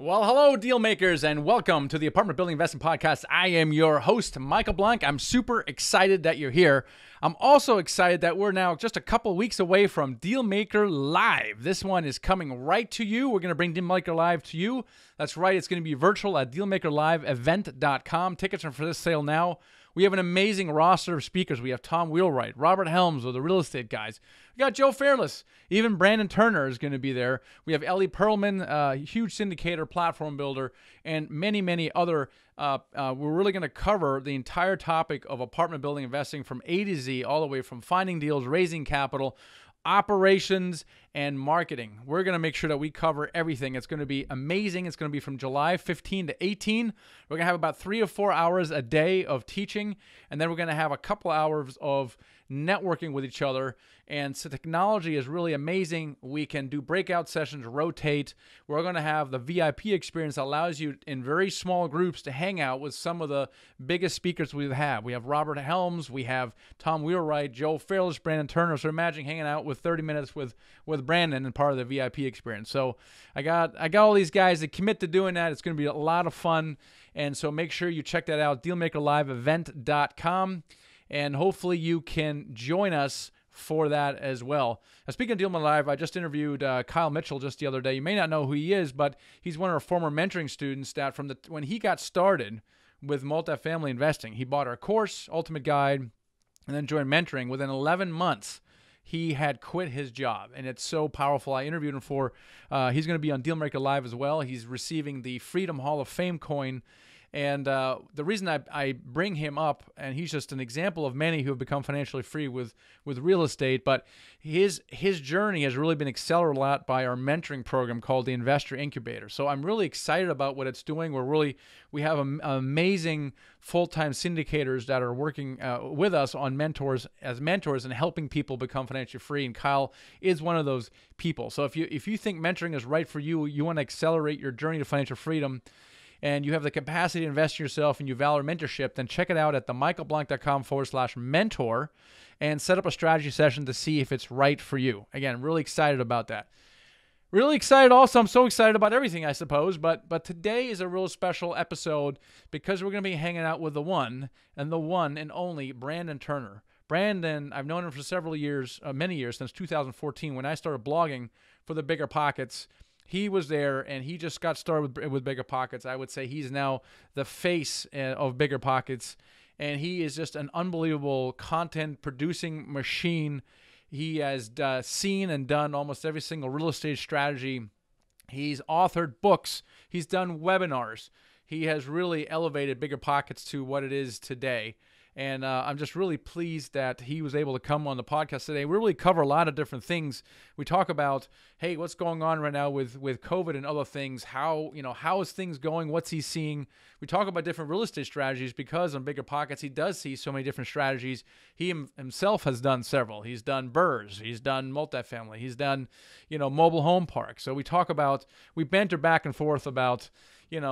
Well, hello, deal makers, and welcome to the Apartment Building Investment Podcast. I am your host, Michael Blank. I'm super excited that you're here. I'm also excited that we're now just a couple weeks away from Dealmaker Live. This one is coming right to you. We're going to bring Dealmaker Live to you. That's right. It's going to be virtual at dealmakerliveevent.com. Tickets are for this sale now. We have an amazing roster of speakers. We have Tom Wheelwright, Robert Helms of the real estate guys. We got Joe Fairless. Even Brandon Turner is going to be there. We have Ellie Perlman, a huge syndicator, platform builder, and many, many other. We're really going to cover the entire topic of apartment building investing from A to Z, all the way from finding deals, raising capital, operations, and marketing. We're going to make sure that we cover everything. It's going to be amazing. It's going to be from July 15 to 18. We're going to have about 3 or 4 hours a day of teaching, and then we're going to have a couple hours of networking with each other. And so technology is really amazing. We can do breakout sessions, rotate. We're going to have the VIP experience that allows you in very small groups to hang out with some of the biggest speakers we have. We have Robert Helms, we have Tom Wheelwright, Joe Fairless, Brandon Turner. So imagine hanging out with 30 minutes with Brandon and part of the VIP experience. So I got all these guys that commit to doing that. It's going to be a lot of fun. And so make sure you check that out, dealmakerliveevent.com. And hopefully you can join us for that as well. Now, speaking of Dealmaker Live, I just interviewed Kyle Mitchell just the other day. You may not know who he is, but he's one of our former mentoring students that when he got started with multifamily investing, he bought our course, Ultimate Guide, and then joined mentoring. Within 11 months, he had quit his job, and it's so powerful. I interviewed him for, he's going to be on Dealmaker Live as well. He's receiving the Freedom Hall of Fame coin. And the reason I bring him up, and he's just an example of many who have become financially free with real estate, but his journey has really been accelerated a lot by our mentoring program called the Investor Incubator. So I'm really excited about what it's doing. We have amazing full-time syndicators that are working with us on mentors and helping people become financially free. And Kyle is one of those people. So if you think mentoring is right for you, you want to accelerate your journey to financial freedom, and you have the capacity to invest in yourself and you value mentorship, then check it out at themichaelblank.com/mentor and set up a strategy session to see if it's right for you. Again, really excited about that. Really excited also. I'm so excited about everything, I suppose, but today is a real special episode because we're going to be hanging out with the one and only Brandon Turner. Brandon, I've known him for several years, many years, since 2014 when I started blogging for the Bigger Pockets. He was there, and he just got started with Bigger Pockets. I would say he's now the face of Bigger Pockets, and he is just an unbelievable content-producing machine. He has seen and done almost every single real estate strategy. He's authored books. He's done webinars. He has really elevated Bigger Pockets to what it is today. And I'm just really pleased that he was able to come on the podcast today. We really cover a lot of different things. We talk about, hey, what's going on right now with COVID and other things. How is things going? What's he seeing? We talk about different real estate strategies because on Bigger Pockets, he does see so many different strategies. He himself has done several. He's done BRRRRs. He's done multifamily. He's done, mobile home parks. So we banter back and forth about,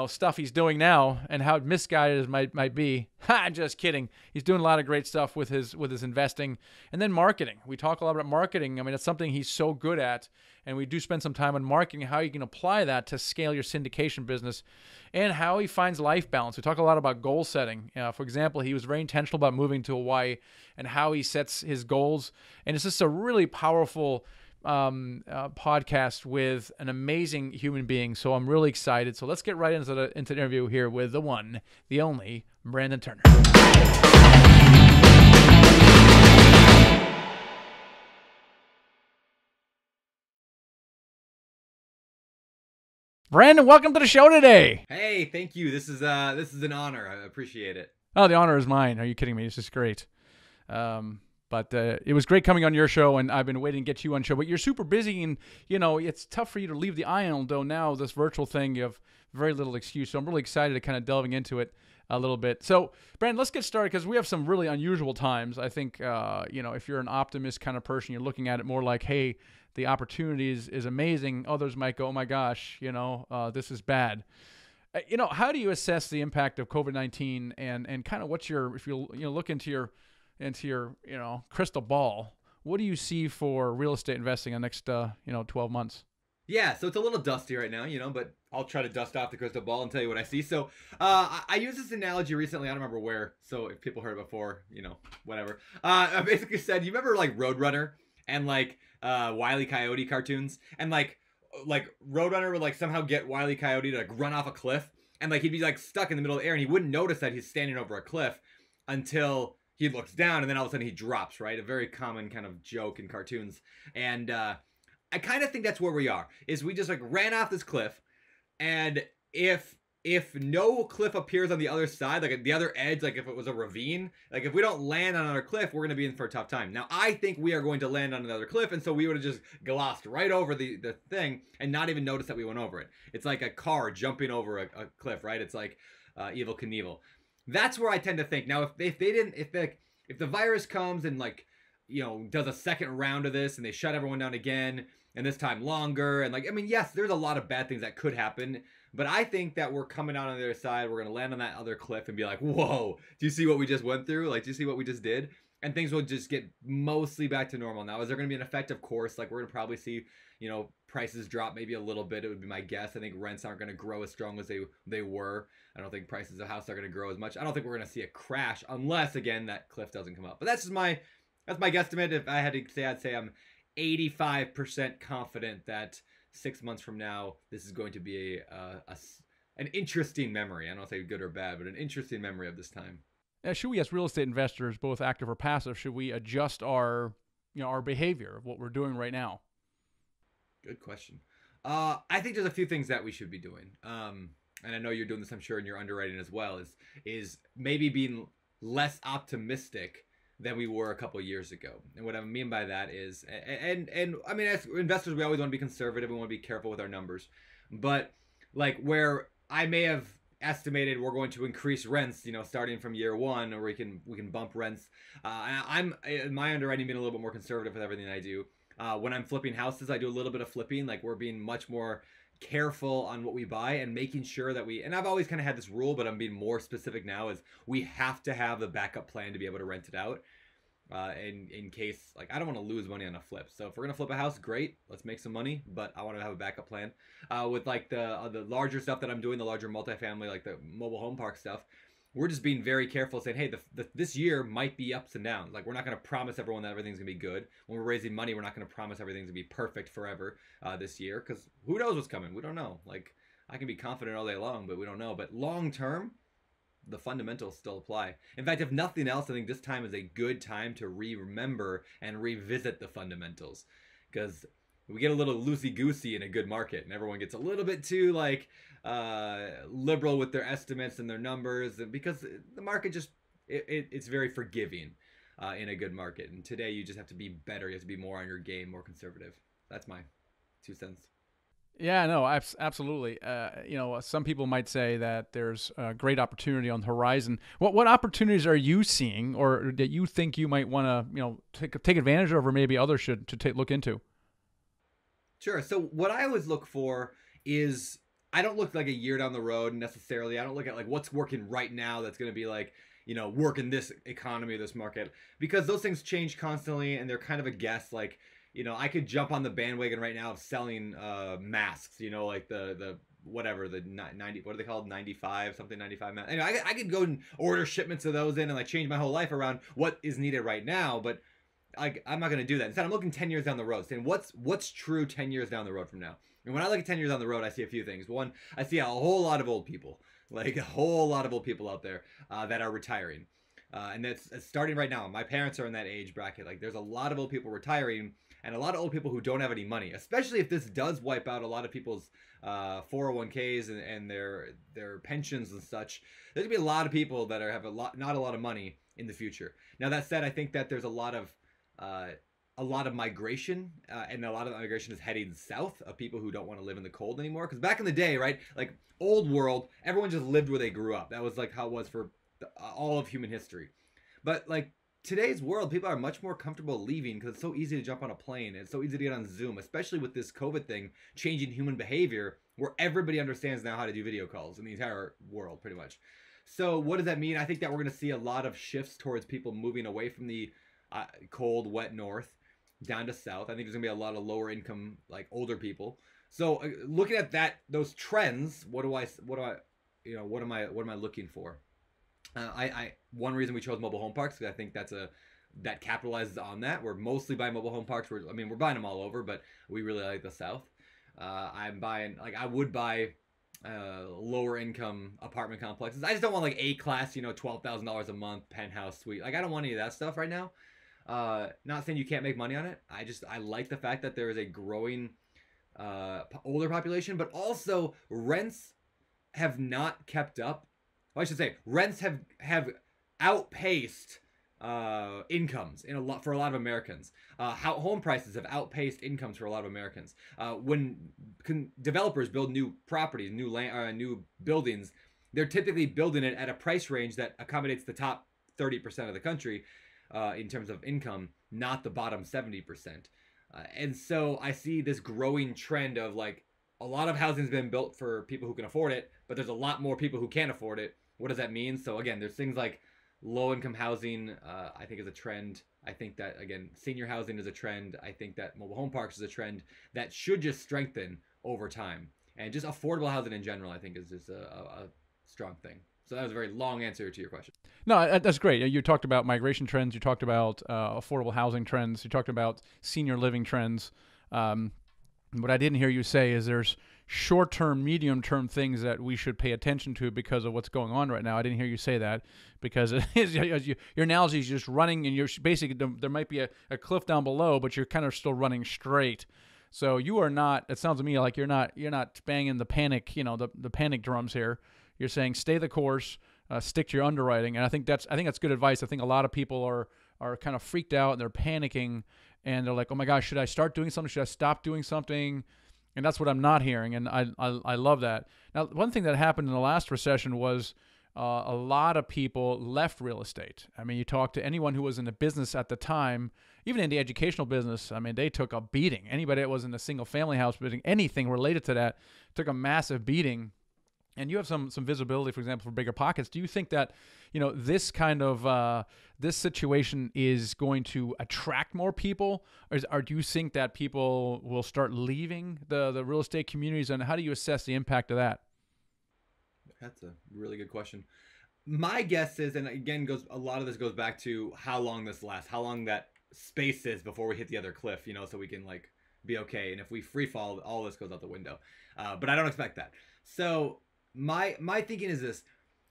stuff he's doing now and how misguided it might be. Ha, just kidding. He's doing a lot of great stuff with his investing. And then marketing. We talk a lot about marketing. I mean, it's something he's so good at. And we do spend some time on marketing, how you can apply that to scale your syndication business and how he finds life balance. We talk a lot about goal setting. For example, he was very intentional about moving to Hawaii and how he sets his goals. And it's just a really powerful podcast with an amazing human being. So I'm really excited. So let's get right into the interview here with the one, the only, Brandon Turner. Brandon, welcome to the show today. Hey, thank you. This is an honor. I appreciate it. Oh, the honor is mine. Are you kidding me? This is great. But it was great coming on your show, and I've been waiting to get you on the show. But you're super busy, and, it's tough for you to leave the island, though now this virtual thing, you have very little excuse. So I'm really excited to kind of delving into it a little bit. So, Brandon, let's get started because we have some really unusual times. I think, if you're an optimist kind of person, you're looking at it more like, hey, the opportunity is amazing. Others might go, oh, my gosh, this is bad. How do you assess the impact of COVID-19 and kind of what's if you look into your crystal ball, what do you see for real estate investing in the next 12 months? Yeah, so it's a little dusty right now, but I'll try to dust off the crystal ball and tell you what I see. So I used this analogy recently. I don't remember where. So if people heard it before, whatever. I basically said, you remember like Roadrunner and like Wile E. Coyote cartoons, and like Roadrunner would like somehow get Wile E. Coyote to like run off a cliff, and like he'd be like stuck in the middle of the air, and he wouldn't notice that he's standing over a cliff until he looks down, and then all of a sudden he drops. Right, a very common kind of joke in cartoons, and I kind of think that's where we are. Is we just like ran off this cliff, and if no cliff appears on the other side, like at the other edge, like if it was a ravine, like if we don't land on another cliff, we're gonna be in for a tough time. Now I think we are going to land on another cliff, and so we would have just glossed right over the thing and not even noticed that we went over it. It's like a car jumping over a cliff, right? It's like Evel Knievel. That's where I tend to think. Now if the virus comes and like does a second round of this and they shut everyone down again, and this time longer, and like, I mean, yes, there's a lot of bad things that could happen, but I think that we're coming out on the other side. We're gonna land on that other cliff and be like, whoa, do you see what we just went through? Like, do you see what we just did? And things will just get mostly back to normal. Now, is there gonna be an effect? Of course. Like, we're gonna probably see prices drop maybe a little bit. It would be my guess. I think rents aren't gonna grow as strong as they were. I don't think prices of house are gonna grow as much. I don't think we're gonna see a crash unless, again, that cliff doesn't come up. But that's my guesstimate. If I had to say, I'd say I'm 85% confident that 6 months from now, this is going to be an interesting memory. I don't say good or bad, but an interesting memory of this time. Should we, as real estate investors, both active or passive, should we adjust our behavior of what we're doing right now? Good question. I think there's a few things that we should be doing. And I know you're doing this, I'm sure, in your underwriting as well, is maybe being less optimistic than we were a couple years ago. And what I mean by that is, and I mean, as investors, we always want to be conservative. We want to be careful with our numbers. But like where I may have estimated we're going to increase rents, starting from year one, or we can bump rents. I'm in my underwriting being a little bit more conservative with everything I do. When I'm flipping houses, I do a little bit of flipping. Like, we're being much more careful on what we buy and making sure that and I've always kind of had this rule, but I'm being more specific now, is we have to have the backup plan to be able to rent it out. In case, like, I don't want to lose money on a flip. So if we're gonna flip a house, great, let's make some money, but I want to have a backup plan. With like the larger stuff that I'm doing, the larger multifamily, like the mobile home park stuff, we're just being very careful, saying, hey, this year might be ups and downs. Like, we're not going to promise everyone that everything's going to be good. When we're raising money, we're not going to promise everything's going to be perfect forever this year, because who knows what's coming? We don't know. Like, I can be confident all day long, but we don't know. But long term, the fundamentals still apply. In fact, if nothing else, I think this time is a good time to remember and revisit the fundamentals, because we get a little loosey-goosey in a good market, and everyone gets a little bit too like liberal with their estimates and their numbers, because the market just it's very forgiving in a good market. And today you just have to be better. You have to be more on your game, more conservative. That's my 2 cents. Yeah, no, absolutely. Some people might say that there's a great opportunity on the horizon. What opportunities are you seeing, or that you think you might want to take advantage of, or maybe others should look into? Sure. So what I always look for is, I don't look like a year down the road necessarily. I don't look at like what's working right now that's going to be like, work in this economy, this market, because those things change constantly and they're kind of a guess. Like, I could jump on the bandwagon right now of selling masks, like the whatever, the 90, what are they called? 95 masks. Anyway, I could go and order shipments of those in and like change my whole life around what is needed right now. But I'm not going to do that. Instead, I'm looking 10 years down the road, saying what's true 10 years down the road from now. And when I look at 10 years down the road, I see a few things. One, I see a whole lot of old people, like a whole lot of old people out there that are retiring. And that's starting right now. My parents are in that age bracket. Like, there's a lot of old people retiring, and a lot of old people who don't have any money, especially if this does wipe out a lot of people's 401ks and their pensions and such. There's gonna be a lot of people that have not a lot of money in the future. Now, that said, I think that there's a lot of migration, and a lot of migration is heading south, of people who don't want to live in the cold anymore. Because back in the day, right, like old world, everyone just lived where they grew up. That was like how it was for all of human history. But like today's world, people are much more comfortable leaving because it's so easy to jump on a plane. It's so easy to get on Zoom, especially with this COVID thing changing human behavior, where everybody understands now how to do video calls in the entire world, pretty much. So what does that mean? I think that we're going to see a lot of shifts towards people moving away from the cold, wet north down to south. I think there's gonna be a lot of lower income, like older people, So looking at those trends, what am I looking for? I one reason we chose mobile home parks because I think that capitalizes on that. We're mostly buying mobile home parks. We're buying them all over, but we really like the South. I would buy lower income apartment complexes. I just don't want like A class, $12,000 a month penthouse suite. Like I don't want any of that stuff right now. Not saying you can't make money on it. I like the fact that there is a growing older population, but also rents have not kept up. Well, I should say rents have outpaced incomes for a lot of Americans. How home prices have outpaced incomes for a lot of Americans. When developers build new properties, new buildings, they're typically building it at a price range that accommodates the top 30% of the country in terms of income, not the bottom 70%. And so I see this growing trend of like a lot of housing has been built for people who can afford it, but there's a lot more people who can't afford it. What does that mean? So again, there's things like low income housing, I think is a trend. I think that, again, senior housing is a trend. I think that mobile home parks is a trend that should just strengthen over time. And just affordable housing in general, I think, is just a strong thing. So that was a very long answer to your question. No, that's great. You talked about migration trends. You talked about affordable housing trends. You talked about senior living trends. What I didn't hear you say is there's short-term, medium-term things that we should pay attention to because of what's going on right now. I didn't hear you say that because your analogy is just running, and you're basically there might be a cliff down below, but you're kind of still running straight. So you are not. It sounds to me like you're not banging the panic, the panic drums here. You're saying stay the course, stick to your underwriting, and I think that's good advice. I think a lot of people are kind of freaked out and they're panicking, and they're like, oh my gosh, should I start doing something? Should I stop doing something? And that's what I'm not hearing, and I love that. Now, one thing that happened in the last recession was a lot of people left real estate. I mean, you talk to anyone who was in the business at the time, even in the educational business, I mean, they took a beating. Anybody that was in a single-family house building, anything related to that, took a massive beating. And you have some visibility, for example, for bigger pockets. Do you think that, this kind of this situation is going to attract more people, or do you think that people will start leaving the real estate communities? And how do you assess the impact of that? That's a really good question. My guess is, and again, a lot of this goes back to how long this lasts, how long that space is before we hit the other cliff, so we can like be okay. And if we free fall, all this goes out the window. But I don't expect that. So my thinking is this: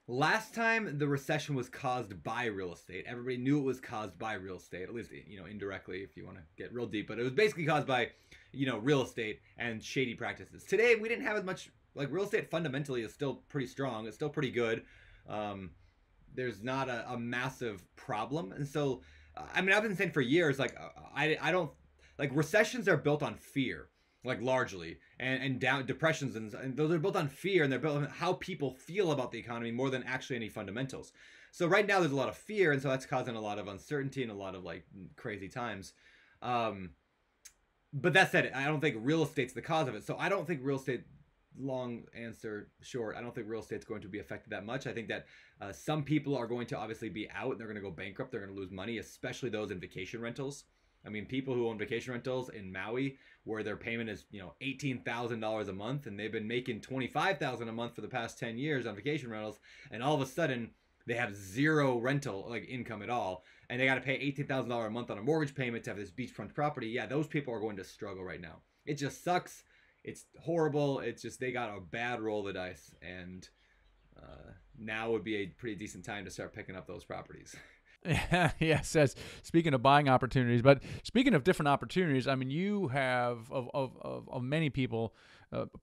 last time the recession was caused by real estate, everybody knew it was caused by real estate, at least indirectly, if you want to get real deep. But it was basically caused by real estate and shady practices. Today we didn't have as much. Like, real estate fundamentally is still pretty strong. It's still pretty good. There's not a massive problem, and so I've been saying for years, like I don't like recessions are built on fear. Like largely, and down depressions and those are built on fear, and they're built on how people feel about the economy more than actually any fundamentals. So right now there's a lot of fear, and so that's causing a lot of uncertainty and a lot of like crazy times. But that said, I don't think real estate's the cause of it. So I don't think real estate. Long answer short, I don't think real estate's going to be affected that much. I think that some people are going to obviously be out, and they're going to go bankrupt. They're going to lose money, especially those in vacation rentals. I mean, people who own vacation rentals in Maui, where their payment is, $18,000 a month, and they've been making $25,000 a month for the past 10 years on vacation rentals, and all of a sudden they have zero rental like income at all, and they got to pay $18,000 a month on a mortgage payment to have this beachfront property. Yeah, those people are going to struggle right now. It just sucks. It's horrible. It's just they got a bad roll of the dice, and now would be a pretty decent time to start picking up those properties. Yes, speaking of buying opportunities, but speaking of different opportunities, I mean, you have of many people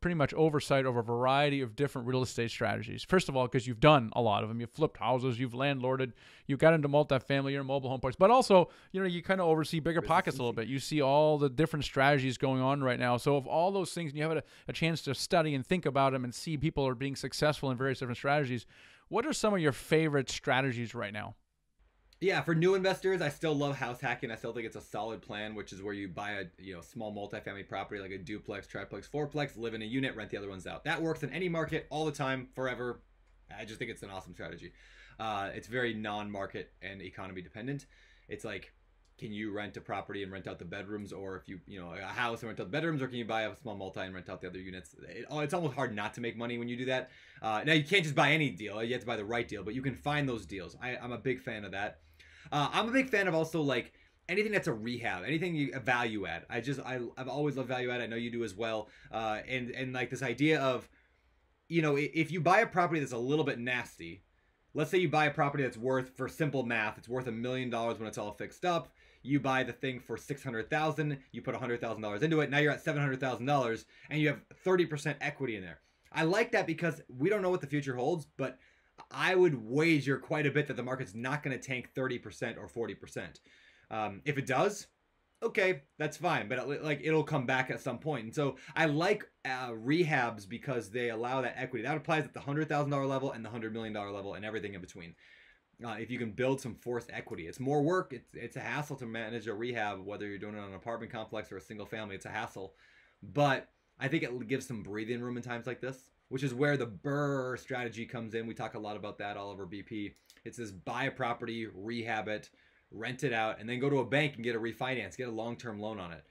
pretty much oversight over a variety of different real estate strategies. First of all, because you've done a lot of them. You've flipped houses, you've landlorded, you got into multifamily or mobile home parks, but also, you kind of oversee bigger pockets a little bit. You see all the different strategies going on right now. So of all those things, and you have a chance to study and think about them and see people are being successful in various different strategies. What are some of your favorite strategies right now? Yeah, for new investors, I still love house hacking. I still think it's a solid plan, which is where you buy a small multifamily property like a duplex, triplex, fourplex, live in a unit, rent the other ones out. That works in any market all the time, forever. I just think it's an awesome strategy. It's very non-market and economy dependent. It's like can you rent a property and rent out the bedrooms, or if a house and rent out the bedrooms, or can you buy a small multi and rent out the other units? It's almost hard not to make money when you do that. Now you can't just buy any deal; you have to buy the right deal, but you can find those deals. I'm a big fan of that. I'm a big fan of also like anything that's a rehab, anything a value add. I've always loved value add. I know you do as well. And like this idea of, if you buy a property that's a little bit nasty. Let's say you buy a property that's worth, for simple math, it's worth $1 million when it's all fixed up. You buy the thing for $600,000. You put $100,000 into it. Now you're at $700,000, and you have 30% equity in there. I like that because we don't know what the future holds, but I would wager quite a bit that the market's not going to tank 30% or 40%. If it does, okay, that's fine, but like it'll come back at some point. And so I like rehabs because they allow that equity. That applies at the $100,000 level and the $100 million level and everything in between. If you can build some forced equity, it's more work. It's a hassle to manage a rehab, whether you're doing it on an apartment complex or a single family. It's a hassle, but I think it gives some breathing room in times like this, which is where the BRRRR strategy comes in. We talk a lot about that all over BP. It's this buy a property, rehab it, rent it out, and then go to a bank and get a refinance, get a long-term loan on it,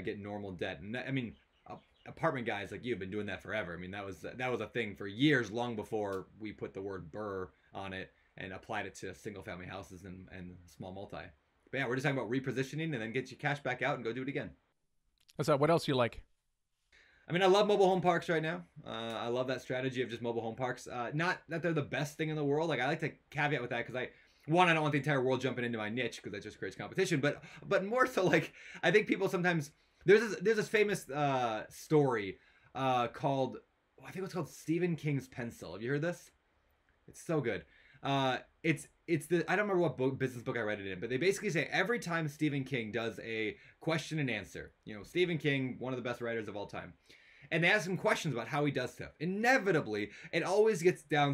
get normal debt. And I mean, apartment guys like you have been doing that forever. I mean, that was a thing for years, long before we put the word BRRRR on it and applied it to single-family houses and small multi. But yeah, we're just talking about repositioning and then get your cash back out and go do it again. What's that? What else you like? I mean, I love mobile home parks right now. I love that strategy of just mobile home parks. Not that they're the best thing in the world. Like, I like to caveat with that because I don't want the entire world jumping into my niche because that just creates competition. But more so, like, I think people sometimes there's this famous story called, I think it's called Stephen King's Pencil. Have you heard this? It's so good. It's the, I don't remember what business book I read it in, but they basically say every time Stephen King does a question and answer, Stephen King, one of the best writers of all time, and they ask him questions about how he does stuff. Inevitably, it always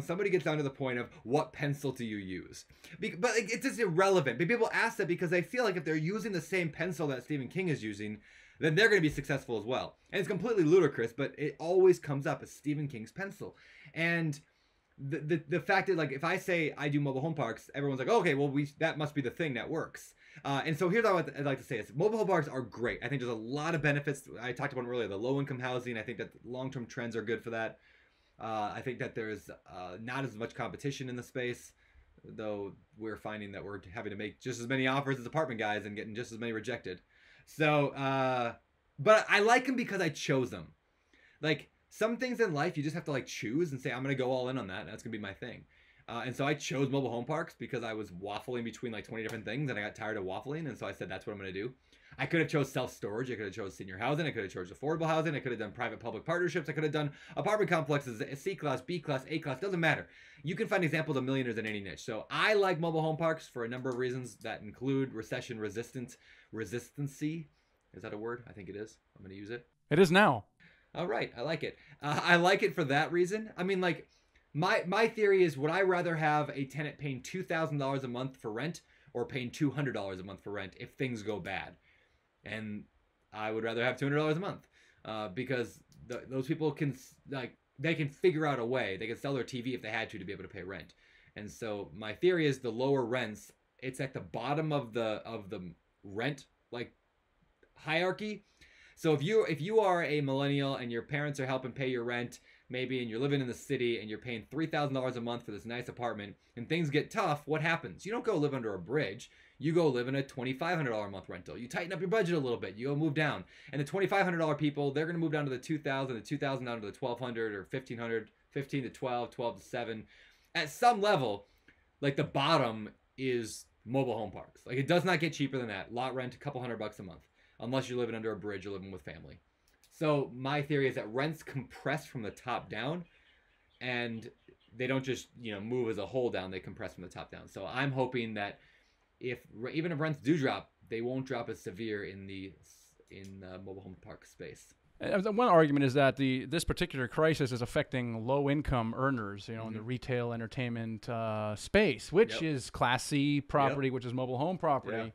somebody gets down to the point of, what pencil do you use? But it's just irrelevant. But people ask that because they feel like if they're using the same pencil that Stephen King is using, then they're going to be successful as well. And it's completely ludicrous, but it always comes up as Stephen King's pencil. And the fact that, like, if I say I do mobile home parks, everyone's like, okay, well, that must be the thing that works. And so here's what I'd like to say is mobile home parks are great. I think there's a lot of benefits. I talked about them earlier, the low income housing. I think that long-term trends are good for that. I think that there's not as much competition in the space, though we're finding that we're having to make just as many offers as apartment guys and getting just as many rejected. So, but I like them because I chose them. Like, some things in life you just have to like choose and say, I'm going to go all in on that. And that's going to be my thing. And so I chose mobile home parks because I was waffling between like 20 different things and I got tired of waffling. And so I said, that's what I'm going to do. I could have chose self-storage. I could have chose senior housing. I could have chose affordable housing. I could have done private-public partnerships. I could have done apartment complexes, C-class, B-class, A-class. Doesn't matter. You can find examples of millionaires in any niche. So I like mobile home parks for a number of reasons that include recession resistancy. Is that a word? I think it is. I'm going to use it. It is now. All right. I like it. I like it for that reason. I mean, like, my theory is, would I rather have a tenant paying $2,000 a month for rent or paying $200 a month for rent if things go bad? And I would rather have $200 a month because those people can, like, they can figure out a way. They can sell their TV if they had to be able to pay rent. And so my theory is the lower rents, it's at the bottom of the rent, like, hierarchy. So if you are a millennial and your parents are helping pay your rent, maybe, and you're living in the city and you're paying $3,000 a month for this nice apartment, and things get tough, what happens? You don't go live under a bridge. You go live in a $2,500 a month rental. You tighten up your budget a little bit. You go move down. And the $2,500 people, they're going to move down to the $2,000, the $2,000 down to the $1,200 or $1,500, 15 to 12, 12 to 7. At some level, like, the bottom is mobile home parks. Like, it does not get cheaper than that. Lot rent, a couple $100 a month. Unless you're living under a bridge or living with family. So my theory is that rents compress from the top down, and they don't just move as a whole down. They compress from the top down. So I'm hoping that even if rents do drop, they won't drop as severe in the mobile home park space. One argument is that this particular crisis is affecting low-income earners, in the retail entertainment space, which is Class C property, which is mobile home property. Yeah.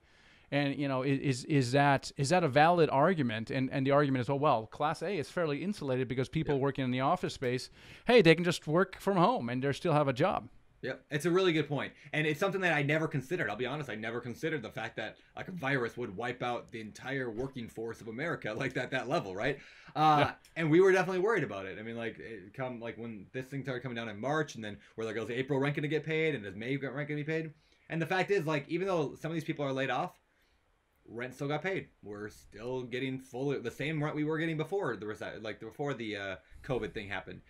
And, is that a valid argument? And the argument is, well, Class A is fairly insulated because people working in the office space, hey, they can just work from home and they still have a job. Yep, it's a really good point, and it's something that I never considered. I'll be honest, I never considered the fact that like a virus would wipe out the entire working force of America like that level, right? Yeah. And we were definitely worried about it. I mean, like it come like when this thing started coming down in March, and then we're like, is April rent going to get paid, and is May rent going to be paid? And the fact is, like, even though some of these people are laid off, rent still got paid. We're still getting the same rent we were getting before the COVID thing happened.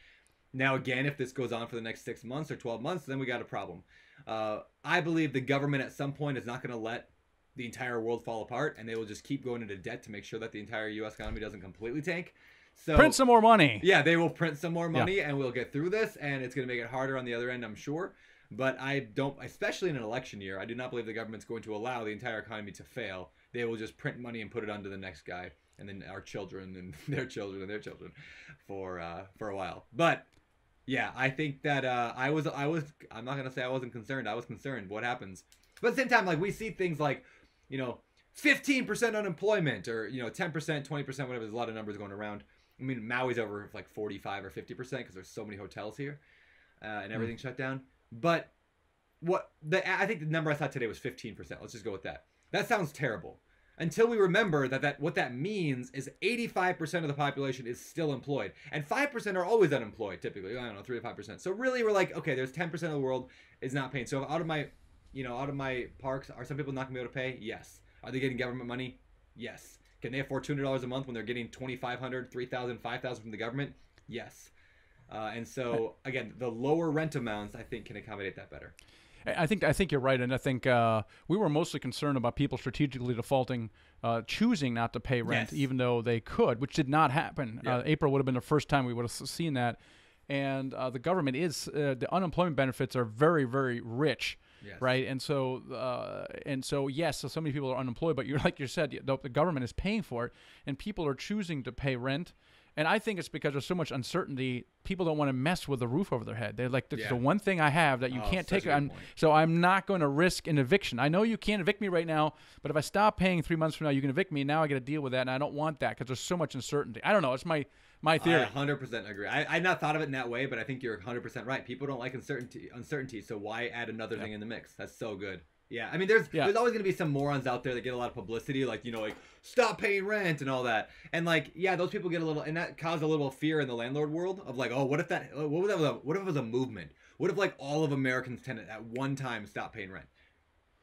Now, again, if this goes on for the next 6 months or 12 months, then we got a problem. I believe the government at some point is not going to let the entire world fall apart, and they will just keep going into debt to make sure that the entire U.S. economy doesn't completely tank. So Print some more money. Yeah, they will print some more money, and we'll get through this, and it's going to make it harder on the other end, I'm sure. But I don't, especially in an election year, I do not believe the government's going to allow the entire economy to fail. They will just print money and put it onto the next guy, and then our children and their children and their children for a while. But yeah, I think that I'm not gonna say I wasn't concerned. I was concerned. What happens? But at the same time, like we see things like, 15% unemployment or 10%, 20%, whatever. There's a lot of numbers going around. I mean, Maui's over like 45 or 50% because there's so many hotels here, and everything's shut down. But I think the number I saw today was 15%. Let's just go with that. That sounds terrible. Until we remember that what that means is 85% of the population is still employed. And 5% are always unemployed, typically. I don't know, 3 to 5%. So really we're like, okay, there's 10% of the world is not paying. So out of my parks, are some people not gonna be able to pay? Yes. Are they getting government money? Yes. Can they afford $200 a month when they're getting $2,500, $3,000, $5,000 from the government? Yes. And so again, the lower rent amounts I think can accommodate that better. I think you're right, and I think we were mostly concerned about people strategically defaulting, choosing not to pay rent, even though they could, which did not happen. Yeah. April would have been the first time we would have seen that, and the government the unemployment benefits are very, very rich, right? And so yes, so many people are unemployed, but like you said, the government is paying for it, and people are choosing to pay rent. And I think it's because there's so much uncertainty. People don't want to mess with the roof over their head. They're like, this is the one thing I have that you can't take. So I'm not going to risk an eviction. I know you can't evict me right now, but if I stop paying 3 months from now, you can evict me. Now I got to deal with that, and I don't want that because there's so much uncertainty. I don't know. It's my theory. I 100% agree. I'd not thought of it in that way, but I think you're 100% right. People don't like uncertainty, so why add another thing in the mix? That's so good. Yeah, I mean, there's always going to be some morons out there that get a lot of publicity, like, like, stop paying rent and all that. And, like, yeah, those people get a little, and that caused a little fear in the landlord world of, like, oh, what if it was a movement? What if, like, all of Americans tenant at one time stop paying rent?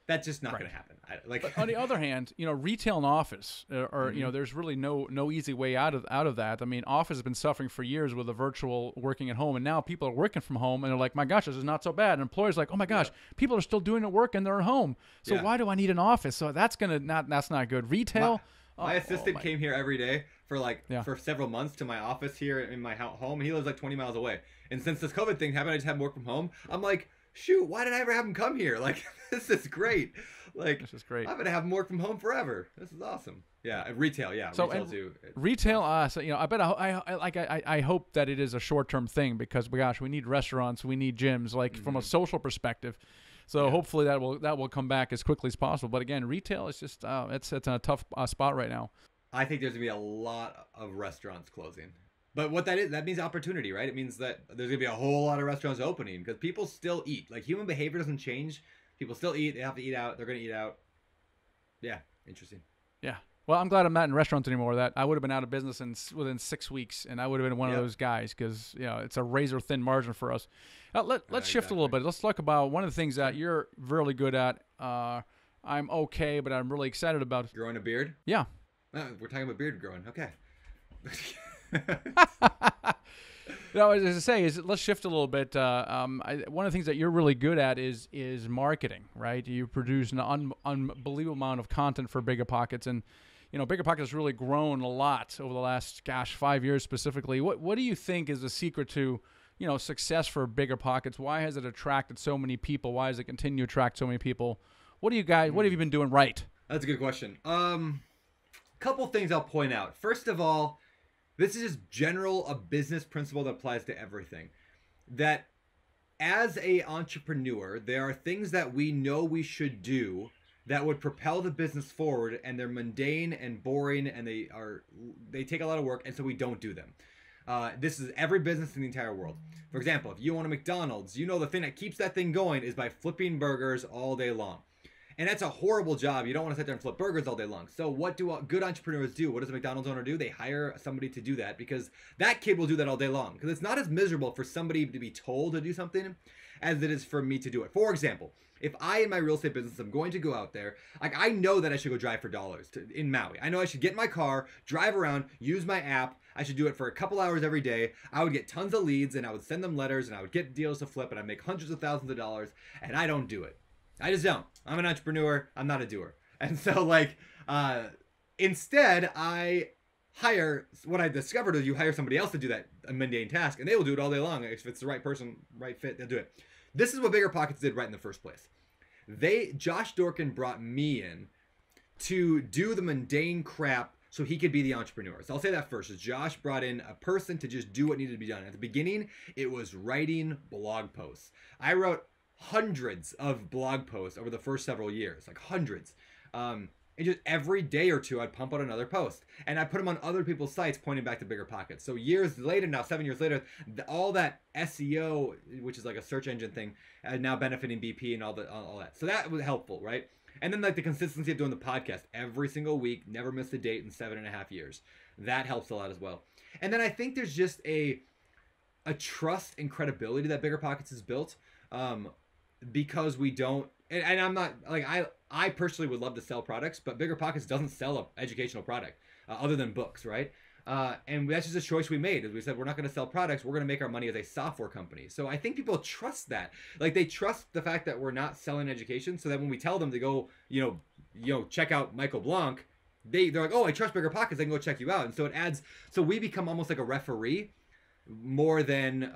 That's just not going to happen. But on the other hand, retail and office are, there's really no easy way out of that. I mean, office has been suffering for years with the virtual working at home, and now people are working from home, and they're like, my gosh, this is not so bad. And employers are like, oh my gosh, people are still doing the work and they're at home. So why do I need an office? So that's not good. Retail. My assistant came here every day for several months to my office here in my home. He lives like 20 miles away. And since this COVID thing happened, I just had him work from home. I'm like, shoot, why did I ever have him come here? Like, this is great. Like, this is great. I'm going to have him work from home forever. This is awesome. Yeah, retail, So, retail too. Retail, I bet I hope that it is a short-term thing because, gosh, we need restaurants, we need gyms, like from a social perspective. So hopefully that will come back as quickly as possible. But again, retail is just it's in a tough spot right now. I think there's going to be a lot of restaurants closing. But what that means opportunity, right? It means that there's going to be a whole lot of restaurants opening because people still eat. Like, human behavior doesn't change. People still eat. They have to eat out. They're going to eat out. Yeah, interesting. Yeah. Well, I'm glad I'm not in restaurants anymore. That I would have been out of business within 6 weeks, and I would have been one of those guys because it's a razor thin margin for us. Let's shift a little bit. Let's talk about one of the things that you're really good at. I'm okay, but I'm really excited about growing a beard. Yeah. We're talking about beard growing. Okay. No, as I say, let's shift a little bit. One of the things that you're really good at is marketing, right? You produce an unbelievable amount of content for Bigger Pockets, and Bigger Pockets has really grown a lot over the last 5 years specifically. What do you think is the secret to success for Bigger Pockets? Why has it attracted so many people? Why does it continue to attract so many people? What have you been doing right? That's a good question. Couple things I'll point out. First of all, this is just a business principle that applies to everything. That as a entrepreneur, there are things that we know we should do that would propel the business forward, and they're mundane and boring, and they take a lot of work, and so we don't do them. This is every business in the entire world. For example, if you own a McDonald's, you know the thing that keeps that thing going is by flipping burgers all day long. And that's a horrible job. You don't want to sit there and flip burgers all day long. So what do good entrepreneurs do? What does a McDonald's owner do? They hire somebody to do that because that kid will do that all day long. Because it's not as miserable for somebody to be told to do something as it is for me to do it. For example, if I, in my real estate business, I'm going to go out there, like I know that I should go drive for dollars in Maui. I know I should get in my car, drive around, use my app. I should do it for a couple hours every day. I would get tons of leads and I would send them letters and I would get deals to flip and I'd make hundreds of thousands of dollars, and I don't do it. I just don't. I'm an entrepreneur. I'm not a doer. And so like, instead I hire, what I discovered is you hire somebody else to do that a mundane task and they will do it all day long. If it's the right person, right fit, they'll do it. This is what BiggerPockets did right in the first place. Josh Dorkin brought me in to do the mundane crap so he could be the entrepreneur. So I'll say that first. Is Josh brought in a person to just do what needed to be done. At the beginning, it was writing blog posts. I wrote hundreds of blog posts over the first several years, like hundreds. And just every day or two, I'd pump out another post. And I put them on other people's sites pointing back to BiggerPockets. So years later now, 7 years later, all that SEO, which is like a search engine thing, now benefiting BP and all that. So that was helpful, right? And then like the consistency of doing the podcast every single week, never missed a date in 7.5 years. That helps a lot as well. And then I think there's just a trust and credibility that BiggerPockets has built. Because we don't, and I'm not, like, I personally would love to sell products, but BiggerPockets doesn't sell an educational product other than books, right? And that's just a choice we made. As we said, we're not going to sell products. We're going to make our money as a software company. So I think people trust that. Like, they trust the fact that we're not selling education, so that when we tell them to go, check out Michael Blanc, they're like, oh, I trust BiggerPockets. I can go check you out. And so it adds, so we become almost like a referee more than,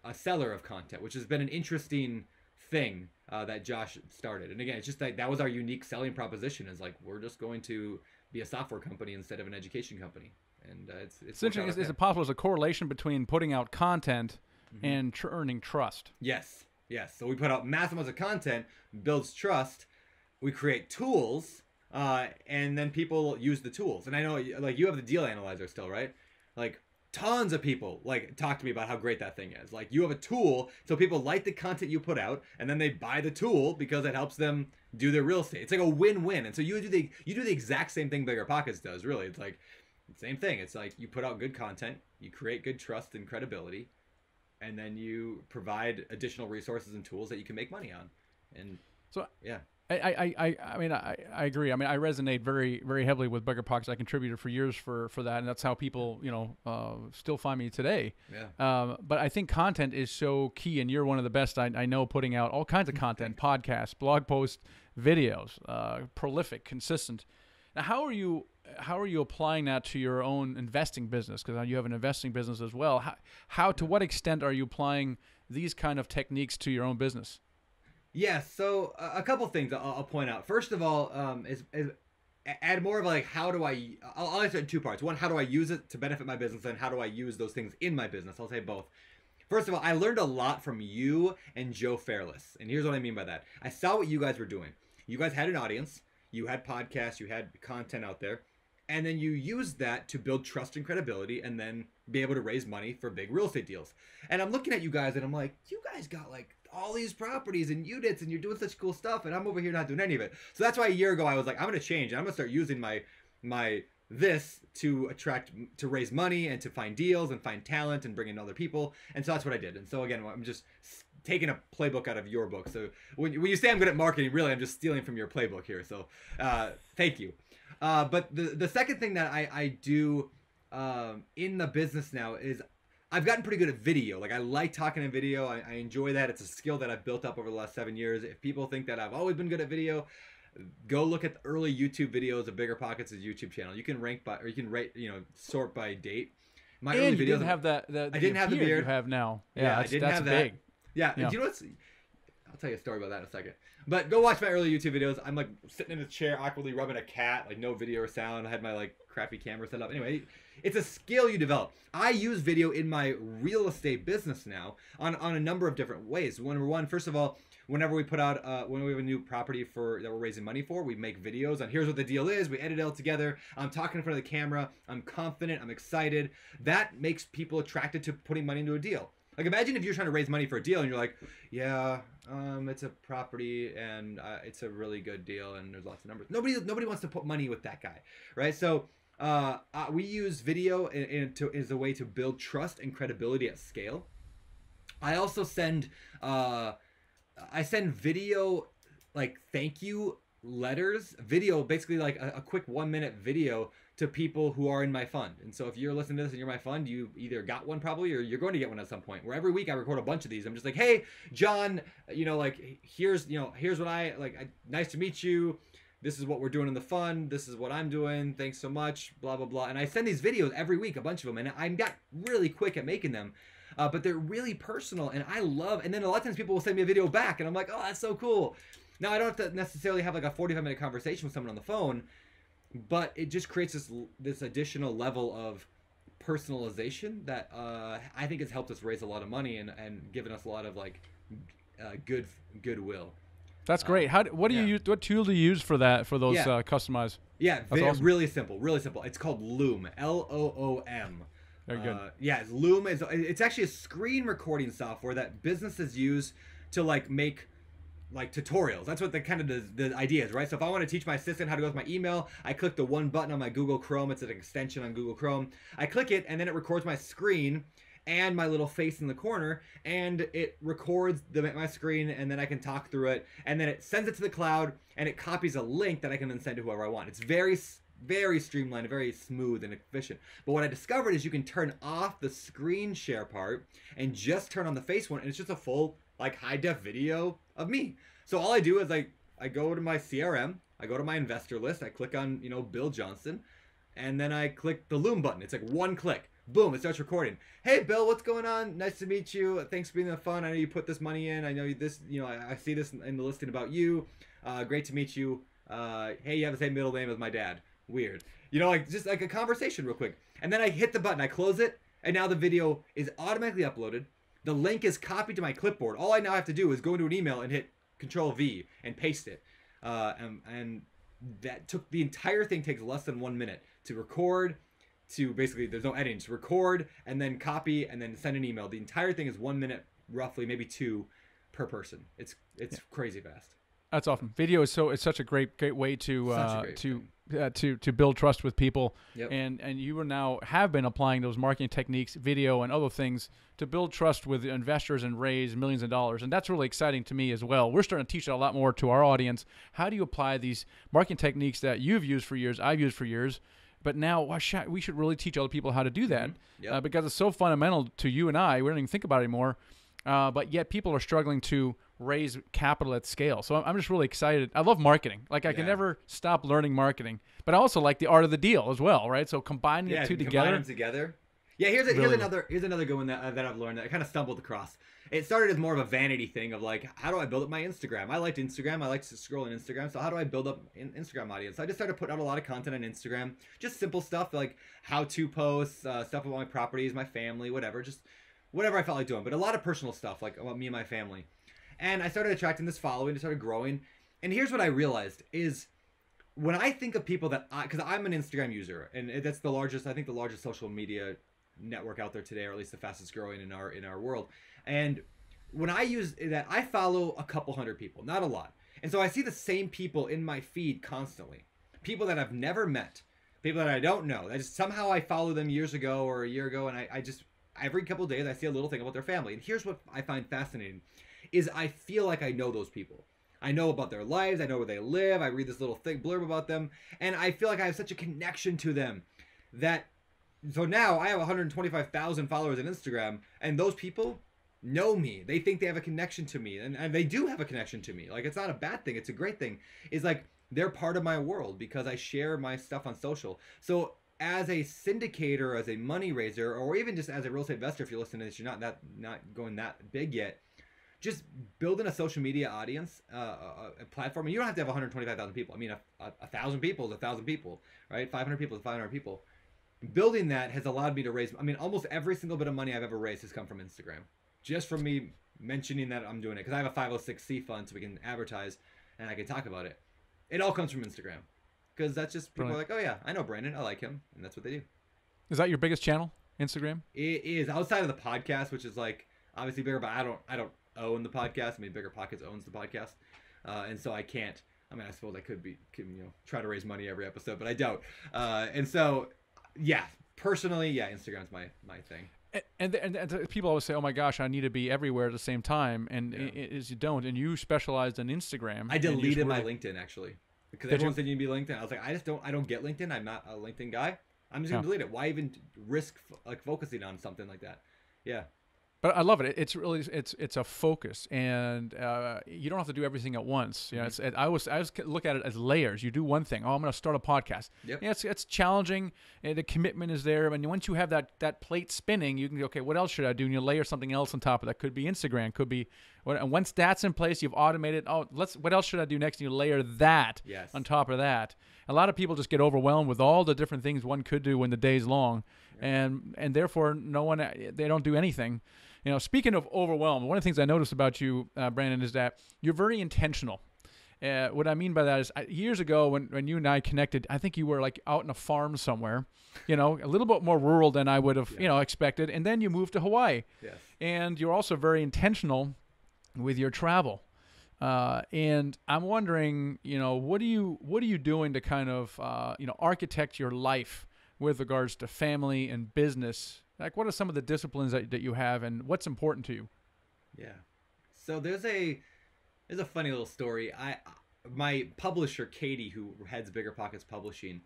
a seller of content, which has been an interesting thing that Josh started. And again, it's just that was our unique selling proposition, is like, we're just going to be a software company instead of an education company. And it's interesting. Is it possible there's a correlation between putting out content and earning trust? Yes. So we put out massive amounts of content, builds trust. We create tools, and then people use the tools. And I know, like, you have the deal analyzer still, right? Like, tons of people like talk to me about how great that thing is. Like, you have a tool, so people like the content you put out, and then they buy the tool because it helps them do their real estate. It's like a win-win. And so you do the exact same thing BiggerPockets does. Really, it's like the same thing. It's like you put out good content, you create good trust and credibility, and then you provide additional resources and tools that you can make money on. And so yeah. I mean, I agree. I mean, I resonate very, very heavily with BiggerPockets. I contributed for years for that, and that's how people, still find me today. Yeah. But I think content is so key, and you're one of the best I know, putting out all kinds of content, podcasts, blog posts, videos, prolific, consistent. Now, how are you applying that to your own investing business? Because you have an investing business as well. How to what extent are you applying these kind of techniques to your own business? Yeah, so a couple things I'll point out. First of all, is add more of like, I'll answer it in two parts. One, how do I use it to benefit my business, and how do I use those things in my business? I'll say both. First of all, I learned a lot from you and Joe Fairless, and here's what I mean by that. I saw what you guys were doing. You guys had an audience, you had podcasts, you had content out there, and then you used that to build trust and credibility, and then be able to raise money for big real estate deals. And I'm looking at you guys, and I'm like, you guys got like all these properties and units, and you're doing such cool stuff, and I'm over here not doing any of it. So that's why a year ago I was like, I'm going to change. I'm going to start using my this to raise money and to find deals and find talent and bring in other people. And so that's what I did. And so again, I'm just taking a playbook out of your book. So when you say I'm good at marketing, really, I'm just stealing from your playbook here. So thank you. But the second thing that I do in the business now is I've gotten pretty good at video. Like, I like talking in video. I enjoy that. It's a skill that I've built up over the last 7 years. If people think that I've always been good at video, go look at the early YouTube videos of BiggerPockets' YouTube channel. You can rank by, or you can rate, sort by date. My early videos didn't have I didn't have the beard you have now. Yeah, I didn't have that. big. Yeah. Do you know what's? I'll tell you a story about that in a second. But go watch my early YouTube videos. I'm like sitting in a chair awkwardly rubbing a cat, like no video or sound. I had my like crappy camera set up. Anyway, it's a skill you develop. I use video in my real estate business now on a number of different ways. Number one, first of all, whenever we put out, when we have a new property that we're raising money for, we make videos on here's what the deal is. We edit it all together. I'm talking in front of the camera. I'm confident. I'm excited. That makes people attracted to putting money into a deal. Like imagine if you're trying to raise money for a deal and you're like, yeah, it's a property and it's a really good deal and there's lots of numbers. Nobody wants to put money with that guy, right? So we use video as a way to build trust and credibility at scale. I also send video like thank you letters, video basically like a quick 1-minute video to people who are in my fund. And so if you're listening to this and you're my fund, you either got one probably or you're going to get one at some point. Where every week I record a bunch of these. I'm just like, hey, John, like here's what nice to meet you. This is what we're doing in the fund. This is what I'm doing. Thanks so much. Blah, blah, blah. And I send these videos every week, a bunch of them. And I got really quick at making them. But they're really personal. And I love, and then a lot of times people will send me a video back. And I'm like, oh, that's so cool. Now, I don't have to necessarily have like a 45-minute conversation with someone on the phone. But it just creates this additional level of personalization that I think has helped us raise a lot of money and given us a lot of like goodwill. That's great. What do you use? What tool do you use for that? For those customized? Yeah, awesome. Really simple. It's called Loom. Loom. Very good. Loom it's actually a screen recording software that businesses use to like make like tutorials. That's what the idea is, right? So if I want to teach my assistant how to go with my email, I click the one button on my Google Chrome. It's an extension on Google Chrome. I click it and then it records my screen and my little face in the corner, and it records my screen, and then I can talk through it, and then it sends it to the cloud, and it copies a link that I can then send to whoever I want. It's very, very streamlined, very smooth and efficient. But what I discovered is you can turn off the screen share part and just turn on the face one, and it's just a full like high-def video of me. So all I do is I go to my CRM, I go to my investor list, I click on, Bill Johnson, and then I click the Loom button. It's like one click. Boom, it starts recording. Hey, Bill, what's going on? Nice to meet you. Thanks for being on the phone. I know you put this money in. I know this, I see this in the listing about you. Great to meet you. Hey, you have the same middle name as my dad. Weird. Just like a conversation real quick. And then I hit the button, I close it, and now the video is automatically uploaded. The link is copied to my clipboard. All I now have to do is go into an email and hit Control V and paste it. And that the entire thing takes less than 1 minute to record, to basically, there's no editing, to record and then copy and then send an email. The entire thing is 1 minute, roughly, maybe 2 per person. It's crazy fast. That's awesome. Video is it's such a great way to build trust with people. Yep. And you have been applying those marketing techniques, video and other things to build trust with investors and raise millions of dollars. And that's really exciting to me as well. We're starting to teach a lot more to our audience. How do you apply these marketing techniques that you've used for years, I've used for years, but now we should really teach other people how to do that. Mm-hmm. Yep. Because it's so fundamental to you and I. We don't even think about it anymore. But yet people are struggling to raise capital at scale. So I'm just really excited. I love marketing. Like I can never stop learning marketing, but I also like the art of the deal as well, right? So combining the two together. Combine them together. Yeah, here's another good one that I've learned that I kind of stumbled across. It started as more of a vanity thing of like, how do I build up my Instagram? I liked Instagram. I liked to scroll on Instagram. So how do I build up an Instagram audience? So I just started putting out a lot of content on Instagram. Just simple stuff like how-to posts, stuff about my properties, my family, whatever. Just whatever I felt like doing. But a lot of personal stuff like about me and my family. And I started attracting this following. It started growing. And here's what I realized is when I think of people because I'm an Instagram user, and that's the largest social media network out there today, or at least the fastest growing in our world. And when I use that, I follow a couple hundred people, not a lot. And so I see the same people in my feed constantly. People that I've never met, people that I don't know. Somehow I followed them years ago or a year ago, and I just every couple of days I see a little thing about their family. And here's what I find fascinating is I feel like I know those people. I know about their lives. I know where they live. I read this little blurb about them. And I feel like I have such a connection to them so now I have 125,000 followers on Instagram, and those people know me. They think they have a connection to me, and they do have a connection to me. Like, it's not a bad thing. It's a great thing. It's like they're part of my world because I share my stuff on social. So as a syndicator, as a money raiser, or even just as a real estate investor, if you're listening to this, you're not going that big yet. just building a social media audience, a platform. And you don't have to have 125,000 people. I mean, 1,000 people is 1,000 people, right? 500 people is 500 people. Building that has allowed me to raise, I mean, almost every single bit of money I've ever raised has come from Instagram. Just from me mentioning that I'm doing it. Because I have a 506c fund so we can advertise and I can talk about it. It all comes from Instagram. Because that's just, people are like, oh yeah, I know Brandon. I like him. And that's what they do. Is that your biggest channel, Instagram? It is. Outside of the podcast, which is like obviously bigger, but I don't own the podcast. I mean, Bigger Pockets owns the podcast. And so I can't, I mean, I suppose I could try to raise money every episode, but I don't. And so, yeah, personally, yeah, Instagram's my thing. And people always say, "Oh my gosh, I need to be everywhere at the same time," and you don't. And you specialized in Instagram. I deleted my LinkedIn actually because everyone said you need to be LinkedIn. I was like, I don't get LinkedIn. I'm not a LinkedIn guy. I'm just gonna delete it. Why even risk like focusing on something like that? Yeah. But I love it. It's really it's a focus, and you don't have to do everything at once. You know, I always look at it as layers. You do one thing. Oh, I'm going to start a podcast. Yep. Yeah, it's challenging, and the commitment is there. And once you have that plate spinning, you can go, okay, what else should I do? And you layer something else on top of that. Could be Instagram. Could be. And once that's in place, you've automated. Oh, what else should I do next? And you layer that on top of that. A lot of people just get overwhelmed with all the different things one could do when the day's long, and therefore they don't do anything. You know, speaking of overwhelmed, one of the things I noticed about you, Brandon, is that you're very intentional. What I mean by that is years ago when you and I connected, I think you were like out in a farm somewhere, you know, a little bit more rural than I would have, expected. And then you moved to Hawaii. Yes. And you're also very intentional with your travel. And I'm wondering, what are you doing to kind of, architect your life with regards to family and business? Like, what are some of the disciplines that you have, and what's important to you? Yeah. So there's a funny little story. My publisher, Katie, who heads Bigger Pockets Publishing,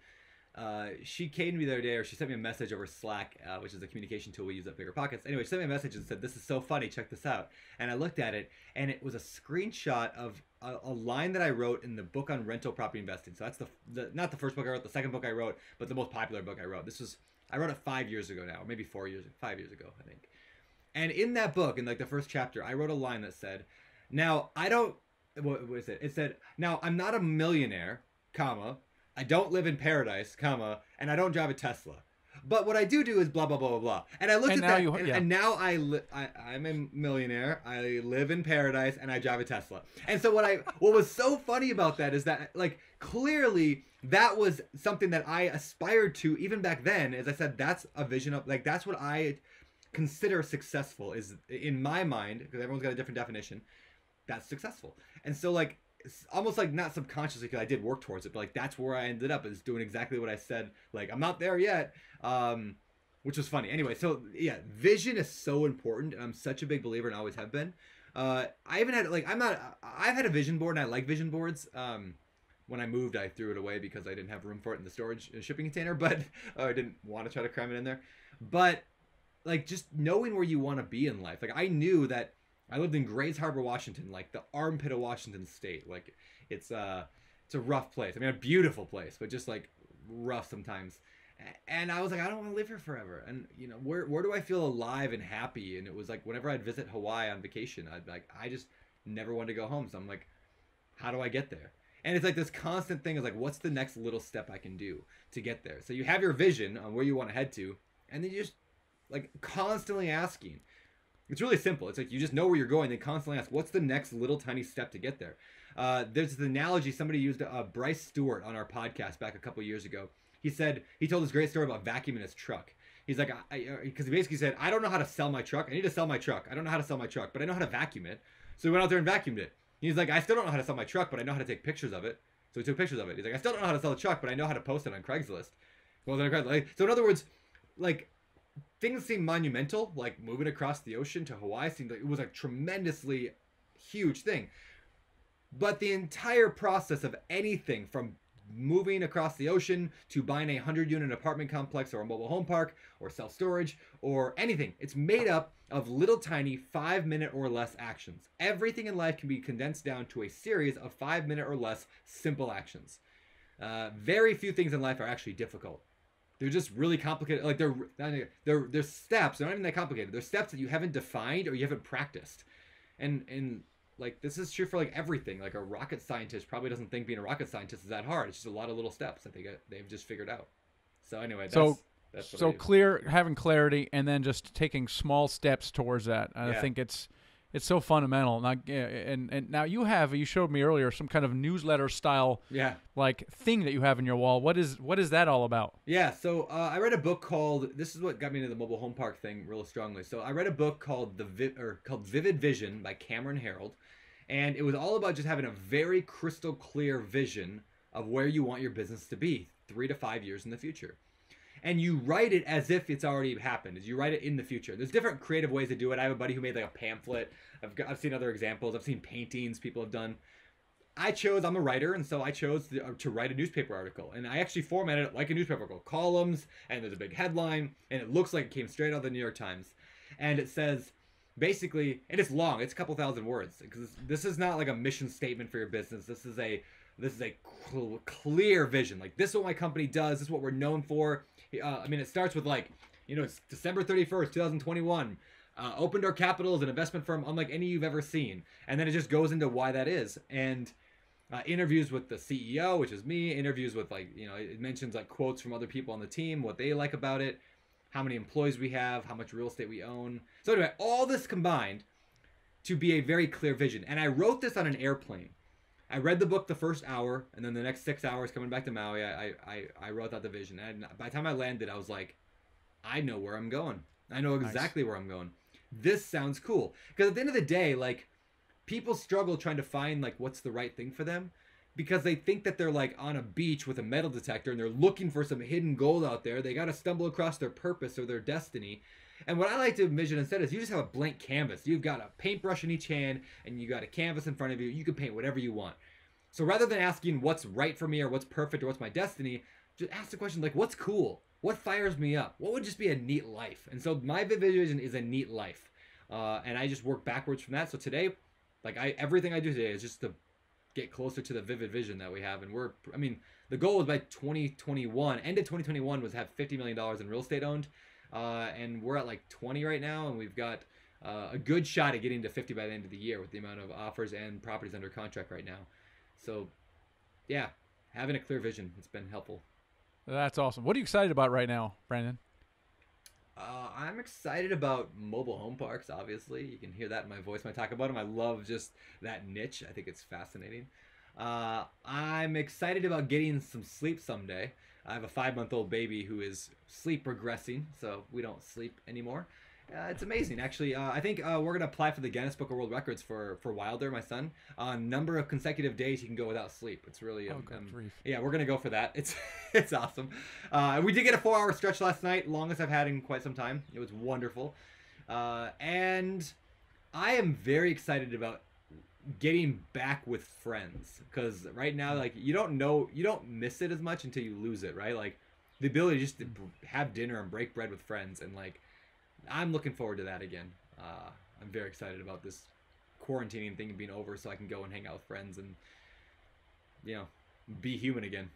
she came to me the other day, or she sent me a message over Slack, which is a communication tool we use at Bigger Pockets. Anyway, she sent me a message and said, "This is so funny, check this out." And I looked at it, and it was a screenshot of a line that I wrote in the book on rental property investing. So that's not the first book I wrote, the second book I wrote, but the most popular book I wrote. I wrote it 5 years ago now, maybe 5 years ago, I think. And in that book, in like the first chapter, I wrote a line that said, "Now I don't," what is it? It said, "Now I'm not a millionaire, comma, I don't live in paradise, comma, and I don't drive a Tesla. But what I do is blah, blah, blah, blah, blah." And I looked at that, and now I'm a millionaire, I live in paradise, and I drive a Tesla. And so what was so funny about that is that, like, clearly that was something that I aspired to even back then. As I said, that's a vision of, like, that's what I consider successful, is in my mind, because everyone's got a different definition, that's successful. And so, like, it's almost like not subconsciously, because I did work towards it, but like that's where I ended up, is doing exactly what I said. Like, I'm not there yet, which was funny. Anyway, so yeah, vision is so important, and I'm such a big believer and always have been. I even had I've had a vision board, and I like vision boards. When I moved, I threw it away because I didn't have room for it in the storage shipping container, but I didn't want to try to cram it in there. But like, just knowing where you want to be in life. Like, I knew that I lived in Grays Harbor, Washington, like the armpit of Washington State. Like, it's a rough place. I mean, a beautiful place, but just like rough sometimes. And I was like, I don't want to live here forever. And where do I feel alive and happy? And it was like, whenever I'd visit Hawaii on vacation, I just never wanted to go home. So I'm like, how do I get there? And it's like this constant thing is like, what's the next little step I can do to get there? So you have your vision on where you want to head to, and then you just like constantly asking. It's really simple. It's like you just know where you're going, then constantly ask, what's the next little tiny step to get there? There's the analogy somebody used, Bryce Stewart on our podcast back a couple years ago. He told this great story about vacuuming his truck. He's like, because he basically said, I don't know how to sell my truck. I need to sell my truck. I don't know how to sell my truck, but I know how to vacuum it. So he went out there and vacuumed it. He's like, I still don't know how to sell my truck, but I know how to take pictures of it. So he took pictures of it. He's like, I still don't know how to sell the truck, but I know how to post it on Craigslist. So in other words, like, things seem monumental, like moving across the ocean to Hawaii seemed like it was a tremendously huge thing. But the entire process of anything from moving across the ocean to buying a 100-unit apartment complex or a mobile home park or self-storage or anything, it's made up of little tiny 5-minute or less actions. Everything in life can be condensed down to a series of 5-minute or less simple actions. Very few things in life are actually difficult. They're just really complicated. Like, they're steps. They're not even that complicated. They're steps that you haven't defined or you haven't practiced. And like this is true for like everything. Like a rocket scientist probably doesn't think being a rocket scientist is that hard. It's just a lot of little steps that they've just figured out. So anyway, that's what I do. Having clarity, and then just taking small steps towards that. And I think it's so fundamental. And now you showed me earlier some kind of newsletter style like thing that you have in your wall. What is that all about? Yeah, so I read a book called, this is what got me into the mobile home park thing really strongly. So I read a book called called Vivid Vision by Cameron Herold, and it was all about just having a very crystal clear vision of where you want your business to be 3 to 5 years in the future. And you write it as if it's already happened. As you write it in the future. There's different creative ways to do it. I have a buddy who made like a pamphlet. I've seen other examples. I've seen paintings people have done. I'm a writer, and so I chose to write a newspaper article. And I actually formatted it like a newspaper article. Columns, and there's a big headline, and it looks like it came straight out of the New York Times. And it says, basically, and it's long. It's a couple thousand words. Because this is not like a mission statement for your business. This is a clear vision. Like, this is what my company does. This is what we're known for. It starts with like, it's December 31st, 2021. Open Door Capital is an investment firm unlike any you've ever seen. And then it just goes into why that is. And interviews with the CEO, which is me. Interviews with it mentions like quotes from other people on the team, what they like about it, how many employees we have, how much real estate we own. So anyway, all this combined to be a very clear vision. And I wrote this on an airplane. I read the book the first hour, and then the next 6 hours coming back to Maui, I wrote out the vision. And by the time I landed, I was like, I know where I'm going. I know exactly where I'm going. This sounds cool. Because at the end of the day, like, people struggle trying to find, like, what's the right thing for them. Because they think that they're, like, on a beach with a metal detector, and they're looking for some hidden gold out there. They got to stumble across their purpose or their destiny. And what I like to envision instead is you just have a blank canvas. You've got a paintbrush in each hand, and you got a canvas in front of you. You can paint whatever you want. So rather than asking what's right for me or what's perfect or what's my destiny, just ask the question like, what's cool? What fires me up? What would just be a neat life? And so my vivid vision is a neat life. And I just work backwards from that. So today, everything I do today is just to get closer to the vivid vision that we have. And the goal was by 2021, end of 2021 was have $50 million in real estate owned. And we're at like 20 right now, and we've got a good shot at getting to 50 by the end of the year with the amount of offers and properties under contract right now. So, yeah, having a clear vision, it's been helpful. That's awesome. What are you excited about right now, Brandon? I'm excited about mobile home parks, obviously. You can hear that in my voice when I talk about them. I love just that niche. I think it's fascinating. I'm excited about getting some sleep someday. I have a 5-month-old baby who is sleep regressing, so we don't sleep anymore. It's amazing, actually. I think we're going to apply for the Guinness Book of World Records for Wilder, my son. Number of consecutive days he can go without sleep. It's really, yeah, we're going to go for that. It's awesome. We did get a 4-hour stretch last night, longest I've had in quite some time. It was wonderful. And I am very excited about getting back with friends, because right now, like, you don't miss it as much until you lose it, right? Like, the ability just to have dinner and break bread with friends, and like, I'm looking forward to that again. I'm very excited about this quarantining thing being over, so I can go and hang out with friends and, be human again.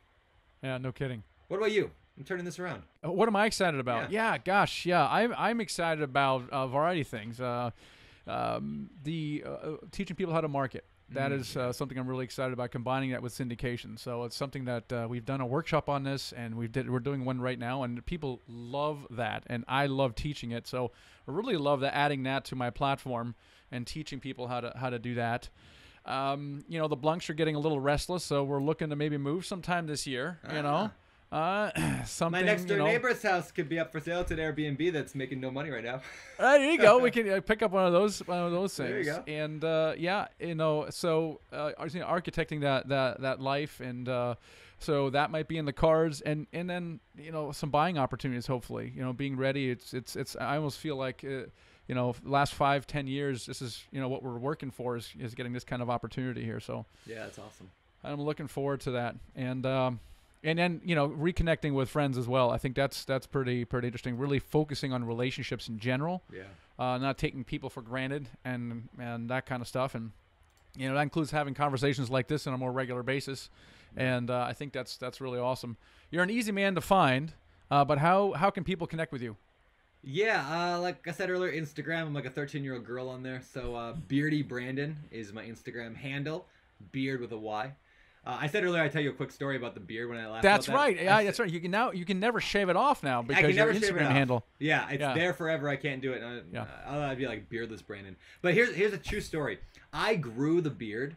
Yeah, no kidding. What about you? I'm turning this around. What am I excited about? Yeah, gosh, yeah. I'm excited about a variety of things. Teaching people how to market. That is something I'm really excited about, combining that with syndication. So it's something that we've done a workshop on this, and we're doing one right now, and people love that, and I love teaching it. So I really love adding that to my platform and teaching people how to do that. The Blunks are getting a little restless, so we're looking to maybe move sometime this year. Something. My next door neighbor's house could be up for sale to an Airbnb that's making no money right now. There you go. We can pick up one of those things. There you go. And so architecting that life, and so that might be in the cards, and then some buying opportunities. Hopefully, being ready. It's. I almost feel like last 5-10 years, this is what we're working for is getting this kind of opportunity here. So yeah, that's awesome. I'm looking forward to that, and then reconnecting with friends as well. I think that's pretty interesting. Really focusing on relationships in general. Yeah. Not taking people for granted and that kind of stuff, and that includes having conversations like this on a more regular basis. And I think that's really awesome. You're an easy man to find, but how can people connect with you? Yeah, like I said earlier, Instagram. I'm like a 13-year-old girl on there. So Beardy Brandon is my Instagram handle. Beard with a Y. I said earlier I tell you a quick story about the beard when I laughed That's about that. right. Yeah, that's right. You can never shave it off now I because can your never shave it Instagram off. handle. Yeah, it's Yeah. there forever. I can't do it. Yeah. I'd be like beardless Brandon. But here's a true story. I grew the beard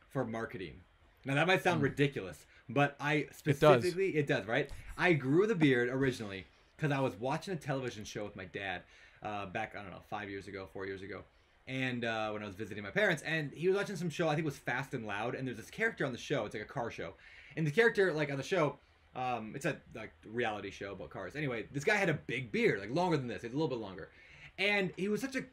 for marketing. Now that might sound ridiculous, but I specifically it does, right? I grew the beard originally because I was watching a television show with my dad back, I don't know, 5 years ago, 4 years ago. And when I was visiting my parents, and he was watching some show, I think it was Fast and Loud, and there's this character on the show. It's like a car show, and the character, like on the show, it's a like reality show about cars. Anyway, this guy had a big beard, like longer than this. It's a little bit longer, and he was such a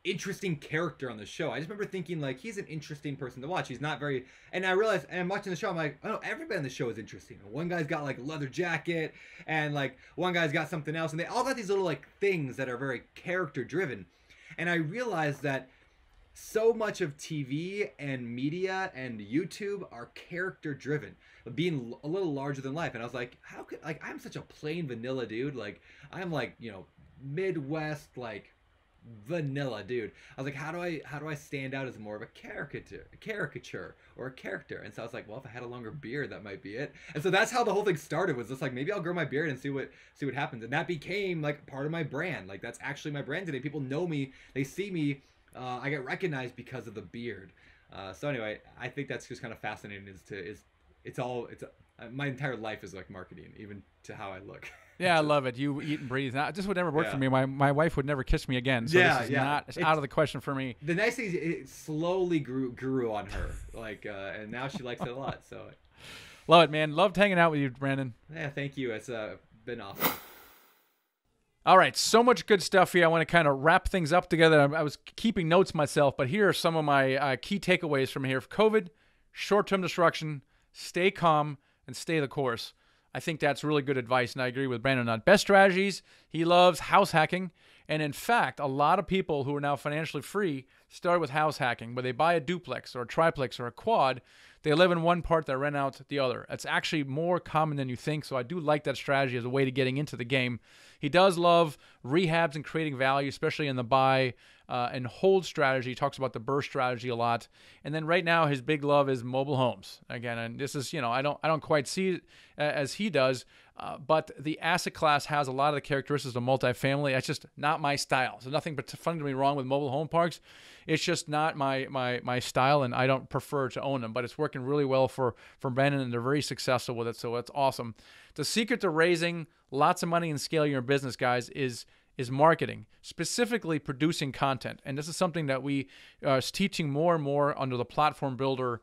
interesting character on the show. I just remember thinking like he's an interesting person to watch. He's not very, and I realized, and I'm watching the show, I'm like, oh, everybody on the show is interesting. One guy's got like a leather jacket, and like one guy's got something else, and they all got these little like things that are very character driven. And I realized that so much of TV and media and YouTube are character driven, being a little larger than life. And I was like, how could, like, I'm such a plain vanilla dude. Like, I'm like, you know, Midwest, like vanilla dude. I was like, how do I stand out as more of a caricature or a character? And so I was like, well, if I had a longer beard, that might be it. And so that's how the whole thing started, was just like, maybe I'll grow my beard and see what happens. And that became like part of my brand. Like, that's actually my brand today. People know me, they see me, I get recognized because of the beard. So anyway, I think that's just kind of fascinating. My entire life is like marketing, even to how I look. Yeah, I love it. You eat and breathe. This would never work for me. My wife would never kiss me again. So this is it's out of the question for me. The nice thing is it slowly grew on her. Like, and now she likes it a lot. So love it, man. Loved hanging out with you, Brandon. Yeah, thank you. It's been awesome. All right, so much good stuff here. I want to kind of wrap things up together. I was keeping notes myself, but here are some of my key takeaways from here. COVID, short-term disruption, stay calm, and stay the course. I think that's really good advice, and I agree with Brandon on that. Best strategies, he loves house hacking. And in fact, a lot of people who are now financially free start with house hacking, where they buy a duplex or a triplex or a quad. They live in one part, they rent out the other. It's actually more common than you think, so I do like that strategy as a way to getting into the game. He does love rehabs and creating value, especially in the buy and hold strategy. He talks about the burst strategy a lot. And then right now, his big love is mobile homes. Again, and this is, I don't quite see it as he does, but the asset class has a lot of the characteristics of multifamily. That's just not my style. So nothing but fundamentally wrong with mobile home parks. It's just not my style, and I don't prefer to own them. But it's working really well for Brandon, and they're very successful with it. So that's awesome. The secret to raising lots of money and scaling your business, guys, is marketing, specifically producing content. And this is something that we are teaching more and more under the Platform Builder,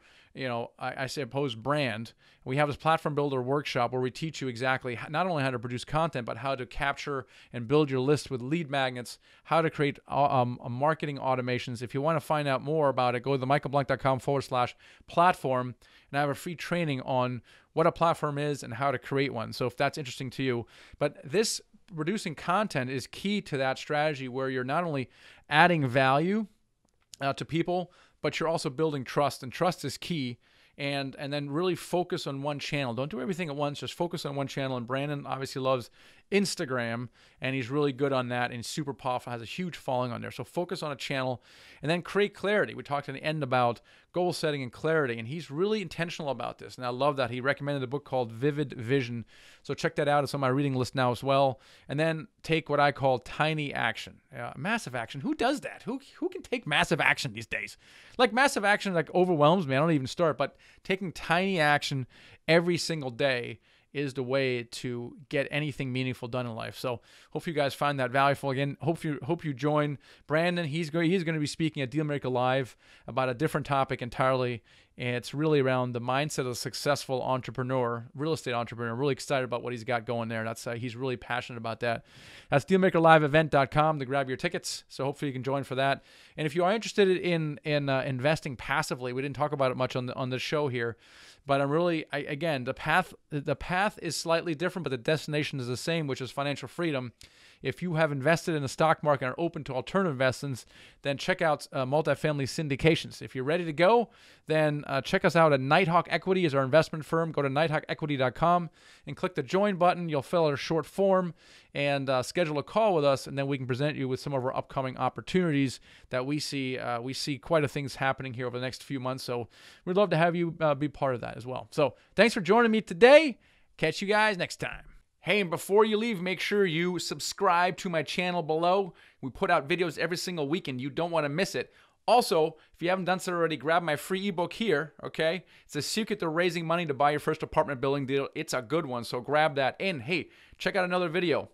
I suppose, brand. We have this Platform Builder workshop where we teach you exactly not only how to produce content, but how to capture and build your list with lead magnets, how to create marketing automations. If you want to find out more about it, go to themichaelblank.com/platform, and I have a free training on what a platform is and how to create one. So if that's interesting to you. But this producing content is key to that strategy, where you're not only adding value to people, but you're also building trust, and trust is key. And then really focus on one channel. Don't do everything at once. Just focus on one channel. And Brandon obviously loves Instagram, and he's really good on that, and he's super powerful, has a huge following on there. So focus on a channel, and then create clarity. We talked in the end about goal setting and clarity, and he's really intentional about this. And I love that. He recommended a book called Vivid Vision. So check that out. It's on my reading list now as well. And then take what I call tiny action. Massive action. Who does that? Who can take massive action these days? Like, massive action like overwhelms me. I don't even start. But taking tiny action every single day is the way to get anything meaningful done in life. So hope you guys find that valuable. Again, hope you join Brandon. He's going to be speaking at Dealmaker Live about a different topic entirely. And it's really around the mindset of a successful entrepreneur, real estate entrepreneur. I'm really excited about what he's got going there. That's he's really passionate about that. That's dealmakerliveevent.com to grab your tickets. So hopefully you can join for that. And if you are interested in investing passively, we didn't talk about it much on the show here, but I'm really, again, the path is slightly different, but the destination is the same, which is financial freedom. if you have invested in the stock market and are open to alternative investments, then check out multifamily syndications. If you're ready to go, then check us out at Nighthawk Equity is our investment firm. Go to nighthawkequity.com and click the join button. You'll fill out a short form and schedule a call with us, and then we can present you with some of our upcoming opportunities that we see. We see quite a things happening here over the next few months, so we'd love to have you be part of that as well. So thanks for joining me today. Catch you guys next time. Hey, and before you leave, make sure you subscribe to my channel below. We put out videos every single week, and you don't want to miss it. Also, if you haven't done so already, grab my free ebook here, okay? It's a secret to raising money to buy your first apartment building deal. It's a good one, so grab that. And hey, check out another video.